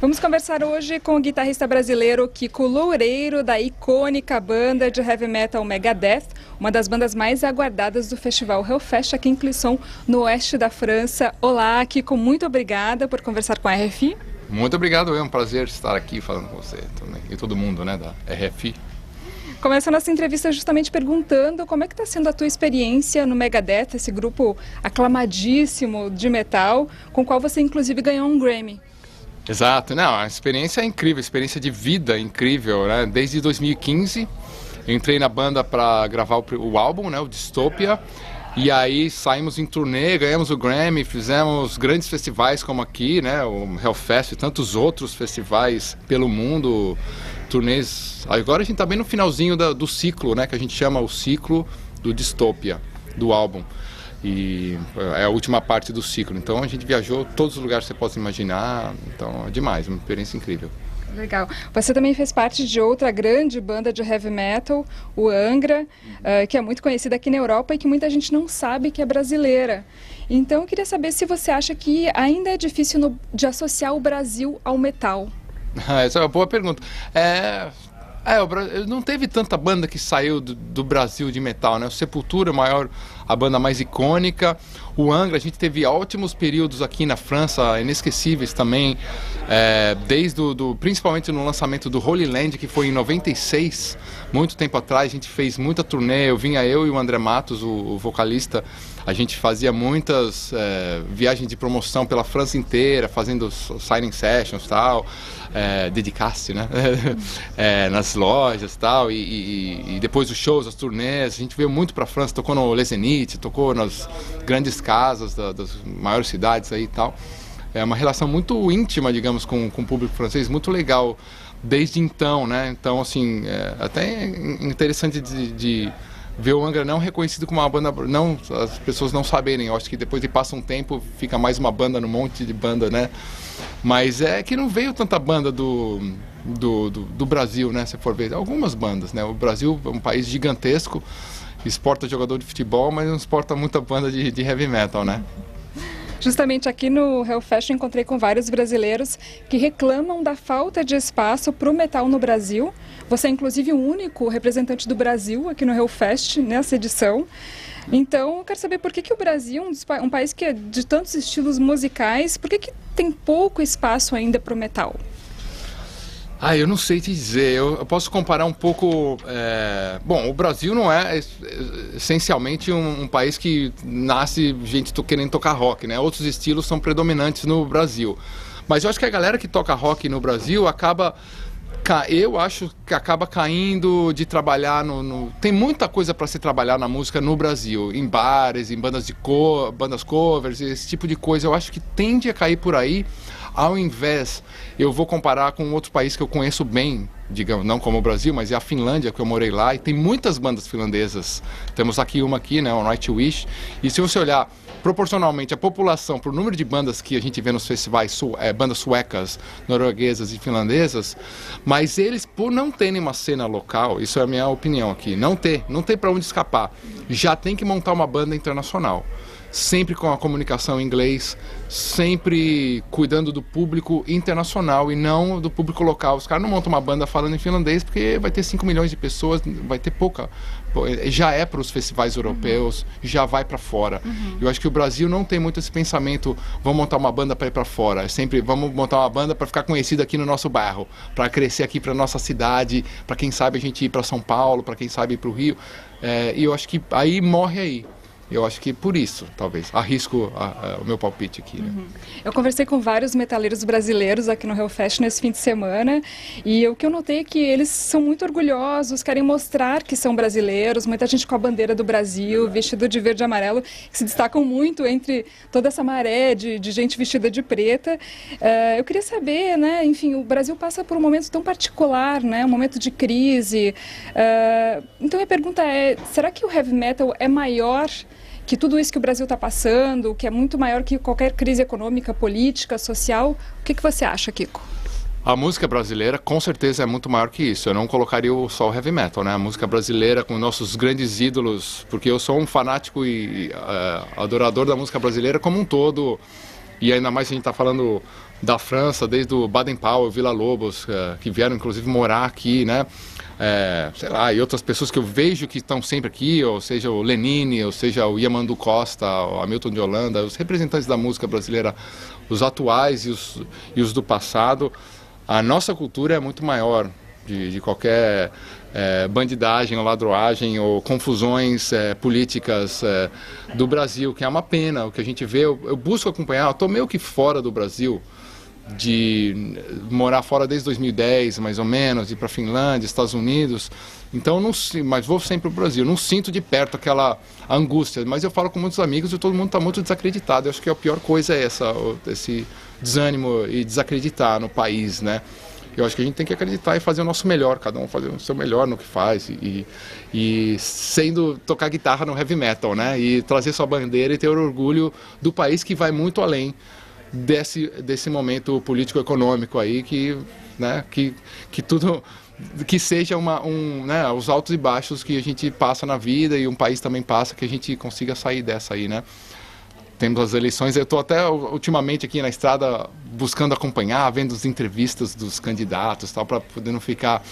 Vamos conversar hoje com o guitarrista brasileiro Kiko Loureiro, da icônica banda de heavy metal Megadeth, uma das bandas mais aguardadas do festival Hellfest aqui em Clisson, no oeste da França. Olá, Kiko, muito obrigada por conversar com a RFI. Muito obrigado, é um prazer estar aqui falando com você também, e todo mundo, né, da RFI. Começa a nossa entrevista justamente perguntando como é que está sendo a tua experiência no Megadeth, esse grupo aclamadíssimo de metal, com o qual você inclusive ganhou um Grammy. Exato, não, a experiência é incrível, a experiência de vida é incrível, né? Desde 2015 eu entrei na banda para gravar o álbum, né, o Dystopia, e aí saímos em turnê, ganhamos o Grammy, fizemos grandes festivais como aqui, né, o Hellfest e tantos outros festivais pelo mundo, turnês. Agora a gente está bem no finalzinho do ciclo, né, que a gente chama o ciclo do Dystopia, do álbum. E é a última parte do ciclo, então a gente viajou todos os lugares que você possa imaginar, então é demais, uma experiência incrível. Legal. Você também fez parte de outra grande banda de heavy metal, o Angra, que é muito conhecida aqui na Europa e que muita gente não sabe que é brasileira. Então eu queria saber se você acha que ainda é difícil de associar o Brasil ao metal. Essa é uma boa pergunta. Não teve tanta banda que saiu do Brasil de metal, né? O Sepultura, a banda mais icônica. O Angra, a gente teve ótimos períodos aqui na França, inesquecíveis também, principalmente no lançamento do Holy Land, que foi em 96, muito tempo atrás. A gente fez muita turnê, eu e o André Matos, o vocalista, a gente fazia muitas viagens de promoção pela França inteira, fazendo signing sessions e tal, dedicasse, né? Nas lojas tal, e depois os shows, as turnês, a gente veio muito pra França, tocou no Les Zénith, tocou nas grandes casas das maiores cidades aí e tal. É uma relação muito íntima, digamos, com o público francês, muito legal desde então, né? Então, assim, até interessante de ver o Angra não reconhecido como uma banda, não, as pessoas não saberem. Eu acho que depois de passa um tempo, fica mais uma banda no monte de banda, né? Mas é que não veio tanta banda do Brasil, né? Se for ver, algumas bandas, né? O Brasil é um país gigantesco, exporta jogador de futebol, mas não exporta muita banda de heavy metal, né? Justamente aqui no Hellfest eu encontrei com vários brasileiros que reclamam da falta de espaço para o metal no Brasil. Você é inclusive o único representante do Brasil aqui no Hellfest, nessa edição. Então eu quero saber por que o Brasil, um país que é de tantos estilos musicais, por que tem pouco espaço ainda para o metal? Eu não sei te dizer, eu posso comparar um pouco, bom, o Brasil não é essencialmente um país que nasce gente querendo tocar rock, né? Outros estilos são predominantes no Brasil, mas eu acho que a galera que toca rock no Brasil eu acho que acaba caindo de trabalhar tem muita coisa para se trabalhar na música no Brasil, em bares, em bandas covers, esse tipo de coisa, eu acho que tende a cair por aí. Ao invés, eu vou comparar com outro país que eu conheço bem, digamos, não como o Brasil, mas é a Finlândia, que eu morei lá, e tem muitas bandas finlandesas. Temos aqui uma aqui, né, o Nightwish, e se você olhar proporcionalmente a população para o número de bandas que a gente vê nos festivais, bandas suecas, norueguesas e finlandesas, mas eles, por não terem uma cena local, isso é a minha opinião aqui, não ter para onde escapar, já tem que montar uma banda internacional. Sempre com a comunicação em inglês, sempre cuidando do público internacional e não do público local. Os caras não montam uma banda falando em finlandês porque vai ter 5 milhões de pessoas, vai ter pouca. Já é para os festivais europeus, já vai para fora. Eu acho que o Brasil não tem muito esse pensamento, vamos montar uma banda para ir para fora. É sempre, vamos montar uma banda para ficar conhecido aqui no nosso bairro, para crescer aqui para nossa cidade, para quem sabe a gente ir para São Paulo, para quem sabe ir para o Rio. E eu acho que aí morre aí. Eu acho que por isso, talvez, arrisco o meu palpite aqui. Né? Eu conversei com vários metaleiros brasileiros aqui no Hellfest nesse fim de semana e o que eu notei é que eles são muito orgulhosos, querem mostrar que são brasileiros, muita gente com a bandeira do Brasil, vestido de verde e amarelo, que se destacam muito entre toda essa maré de gente vestida de preta. Eu queria saber, né, enfim, o Brasil passa por um momento tão particular, né, um momento de crise. Então a pergunta é, será que o heavy metal é maior que tudo isso que o Brasil está passando, que é muito maior que qualquer crise econômica, política, social? O que você acha, Kiko? A música brasileira, com certeza, é muito maior que isso. Eu não colocaria só o heavy metal, né? A música brasileira com nossos grandes ídolos, porque eu sou um fanático e adorador da música brasileira como um todo. E ainda mais a gente está falando da França, desde o Baden-Powell, Villa-Lobos, que vieram inclusive morar aqui, né? Sei lá, e outras pessoas que eu vejo que estão sempre aqui, ou seja o Lenine, ou seja o Yamandu Costa, o Hamilton de Holanda, os representantes da música brasileira, os atuais e os do passado. A nossa cultura é muito maior de qualquer bandidagem ou ladroagem ou confusões políticas do Brasil, que é uma pena. O que a gente vê, eu busco acompanhar, eu estou meio que fora do Brasil, de morar fora desde 2010, mais ou menos, ir para a Finlândia, Estados Unidos. Então, não, mas vou sempre para o Brasil. Não sinto de perto aquela angústia, mas eu falo com muitos amigos e todo mundo está muito desacreditado. Eu acho que a pior coisa é esse desânimo e desacreditar no país, né? Eu acho que a gente tem que acreditar e fazer o nosso melhor, cada um fazer o seu melhor no que faz e tocar guitarra no heavy metal, né? E trazer sua bandeira e ter orgulho do país que vai muito além desse momento político-econômico aí, né, que tudo, que seja né, os altos e baixos que a gente passa na vida e um país também passa, que a gente consiga sair dessa aí, né. Temos as eleições, eu estou até ultimamente aqui na estrada buscando acompanhar, vendo as entrevistas dos candidatos, tal, para poder não ficar...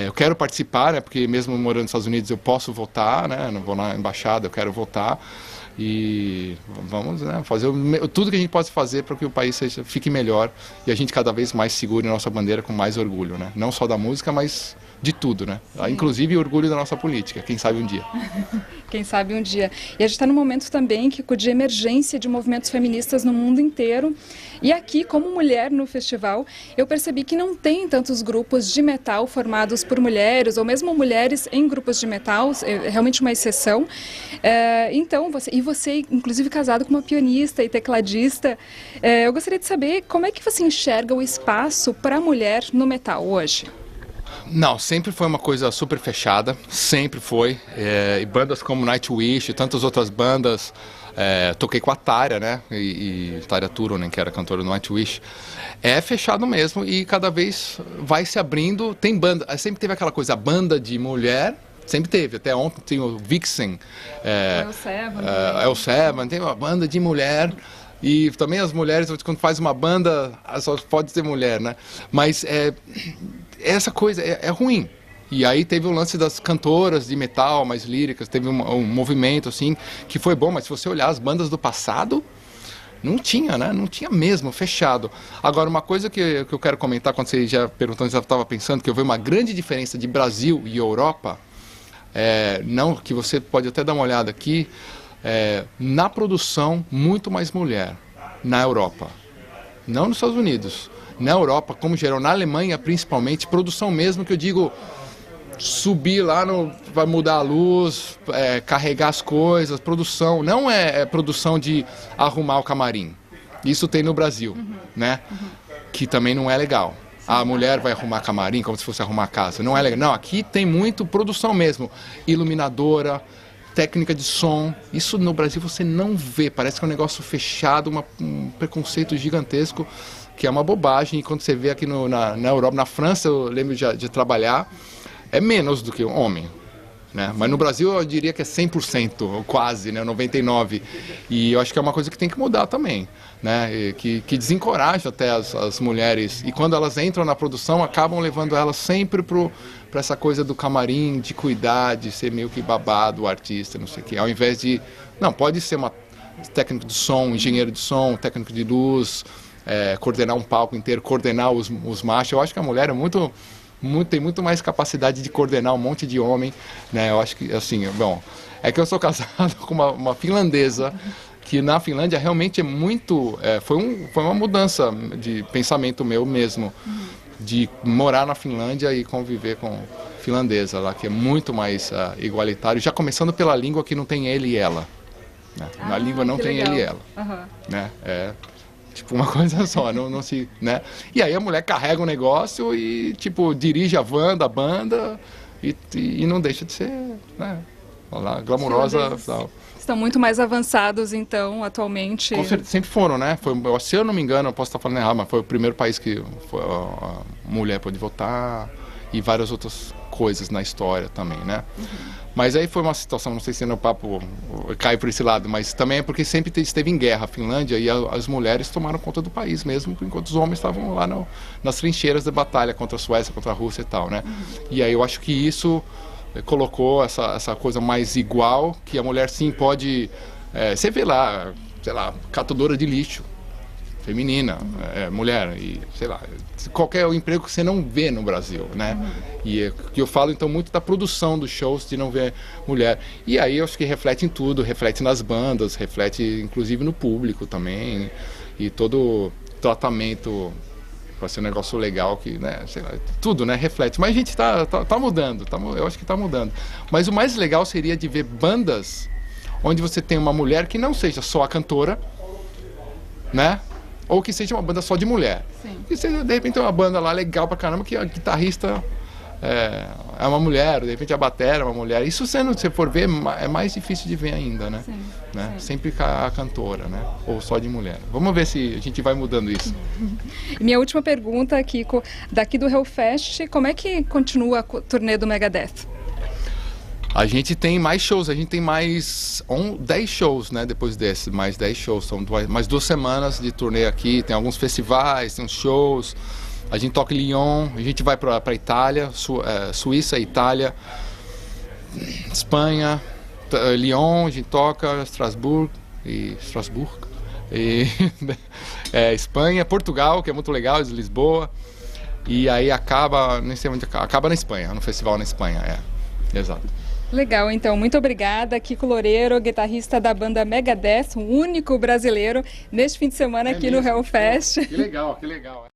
eu quero participar, né, porque mesmo morando nos Estados Unidos eu posso votar, né, não vou na embaixada, eu quero votar. E vamos, né, fazer tudo que a gente possa fazer para que o país fique melhor e a gente cada vez mais segure a nossa bandeira com mais orgulho, né? Não só da música, mas de tudo, né? Inclusive orgulho da nossa política, quem sabe um dia. Quem sabe um dia. E a gente está num momento também de emergência de movimentos feministas no mundo inteiro. E aqui, como mulher no festival, eu percebi que não tem tantos grupos de metal formados por mulheres, ou mesmo mulheres em grupos de metal, é realmente uma exceção. Então, você, inclusive casado com uma pianista e tecladista, eu gostaria de saber como é que você enxerga o espaço para a mulher no metal hoje? Não, sempre foi uma coisa super fechada, sempre foi. E bandas como Nightwish e tantas outras bandas, toquei com a Tarja, né? E Tarja Turunen, que era cantora do Nightwish. É fechado mesmo e cada vez vai se abrindo. Tem banda, sempre teve aquela coisa, banda de mulher. Sempre teve, até ontem tem o Vixen, El Seven, tem uma banda de mulher. E também as mulheres, quando faz uma banda, só pode ser mulher, né? Mas essa coisa é ruim. E aí teve o lance das cantoras de metal mais líricas, teve um movimento assim, que foi bom, mas se você olhar as bandas do passado, não tinha, né? Não tinha mesmo, fechado. Agora, uma coisa que eu quero comentar, quando você já perguntou, já estava pensando, que eu vi uma grande diferença de Brasil e Europa, não, que você pode até dar uma olhada aqui, na produção, muito mais mulher na Europa, não nos Estados Unidos, na Europa, como geral, na Alemanha principalmente, produção mesmo, que eu digo, subir lá, vai mudar a luz, carregar as coisas, produção, não é produção de arrumar o camarim, isso tem no Brasil, né, que também não é legal. A mulher vai arrumar camarim como se fosse arrumar casa. Não é legal. Não, aqui tem muito produção mesmo. Iluminadora, técnica de som. Isso no Brasil você não vê. Parece que é um negócio fechado, um preconceito gigantesco, que é uma bobagem. E quando você vê aqui na Europa, na França, eu lembro de trabalhar, é menos do que um homem. Né? Mas no Brasil eu diria que é 100%, ou quase, né? 99%. E eu acho que é uma coisa que tem que mudar também, né? Que desencoraja até as mulheres. E quando elas entram na produção, acabam levando elas sempre para essa coisa do camarim, de cuidar, de ser meio que babado, o artista, não sei o quê. Ao invés de... Não, pode ser uma técnico de som, engenheiro de som, técnico de luz, coordenar um palco inteiro, coordenar os machos. Eu acho que a mulher tem muito mais capacidade de coordenar um monte de homem, né? Eu acho que, assim, bom, é que eu sou casado com uma finlandesa, que na Finlândia realmente é muito, foi uma mudança de pensamento meu mesmo, de morar na Finlândia e conviver com finlandesa lá, que é muito mais igualitário, já começando pela língua, que não tem ele e ela, né? Na língua não tem ele e ela, né? Tipo, uma coisa só, não se, né? E aí a mulher carrega o negócio e, tipo, dirige a van da banda e não deixa de ser, né? Lá, glamurosa. Tal. Estão muito mais avançados, então, atualmente. Sempre foram, né? Se eu não me engano, eu posso estar falando errado, mas foi o primeiro país que a mulher pôde votar e vários outros coisas na história também, né? Mas aí foi uma situação, não sei se no papo cai por esse lado, mas também é porque sempre esteve em guerra a Finlândia e as mulheres tomaram conta do país mesmo, enquanto os homens estavam lá nas trincheiras da batalha contra a Suécia, contra a Rússia e tal, né? E aí eu acho que isso colocou essa coisa mais igual, que a mulher sim pode... você vê lá, sei lá, catadora de lixo, feminina, mulher, e sei lá, qualquer emprego que você não vê no Brasil, né? E que eu falo então muito da produção dos shows, de não ver mulher. E aí eu acho que reflete em tudo, reflete nas bandas, reflete inclusive no público também, e todo o tratamento para ser um negócio legal, que, né, sei lá, tudo, né, reflete. Mas a gente tá mudando, eu acho que tá mudando. Mas o mais legal seria de ver bandas onde você tem uma mulher que não seja só a cantora, né? Ou que seja uma banda só de mulher. Sim. Que seja, de repente, uma banda lá legal pra caramba, que a guitarrista é uma mulher, de repente a batera é uma mulher. Isso, se você for ver, é mais difícil de ver ainda, né? Sim, né? Sim. Sempre com a cantora, né? Ou só de mulher. Vamos ver se a gente vai mudando isso. Minha última pergunta, Kiko, daqui do Hellfest, como é que continua a turnê do Megadeth? A gente tem mais shows, a gente tem mais 10 shows, né, depois desse, mais 10 shows, são mais 2 semanas de turnê aqui, tem alguns festivais, tem uns shows, a gente toca em Lyon, a gente vai para Itália, Suíça, Itália, Espanha, Lyon, a gente toca, Estrasburgo, Espanha, Portugal, que é muito legal, de Lisboa, e aí acaba, nem sei onde acaba na Espanha, no festival na Espanha, exato. Legal, então, muito obrigada, Kiko Loureiro, guitarrista da banda Megadeth, o único brasileiro neste fim de semana aqui no Hellfest. Que legal, que legal.